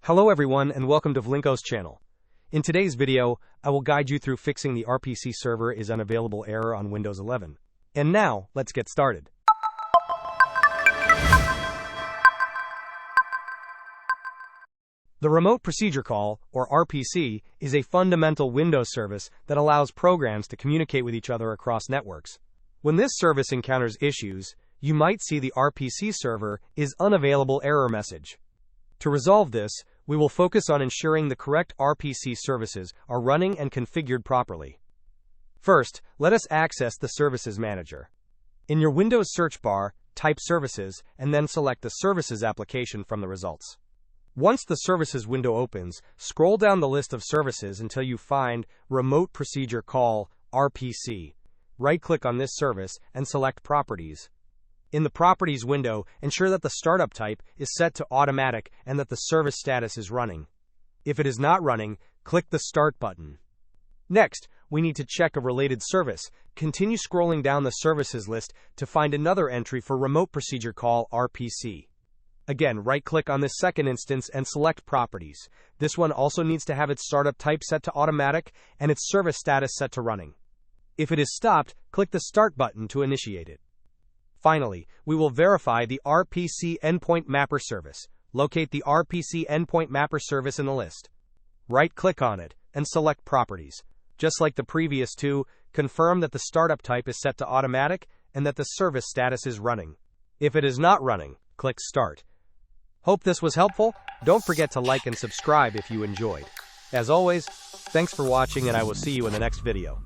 Hello everyone and welcome to Vlinko's channel. In today's video, I will guide you through fixing the RPC server is unavailable error on Windows 11. And now, let's get started. The Remote Procedure Call, or RPC, is a fundamental Windows service that allows programs to communicate with each other across networks. When this service encounters issues, you might see the RPC server is unavailable error message. To resolve this, we will focus on ensuring the correct RPC services are running and configured properly. First, let us access the Services Manager. In your Windows search bar, type Services and then select the Services application from the results. Once the Services window opens, scroll down the list of services until you find Remote Procedure Call, RPC. Right-click on this service and select Properties. In the Properties window, ensure that the startup type is set to automatic and that the service status is running. If it is not running, click the Start button. Next, we need to check a related service. Continue scrolling down the services list to find another entry for Remote Procedure Call RPC. Again, right-click on this second instance and select Properties. This one also needs to have its startup type set to automatic and its service status set to running. If it is stopped, click the Start button to initiate it. Finally, we will verify the RPC Endpoint Mapper service. Locate the RPC Endpoint Mapper service in the list. Right-click on it and select Properties. Just like the previous two, confirm that the startup type is set to automatic and that the service status is running. If it is not running, click Start. Hope this was helpful. Don't forget to like and subscribe if you enjoyed. As always, thanks for watching and I will see you in the next video.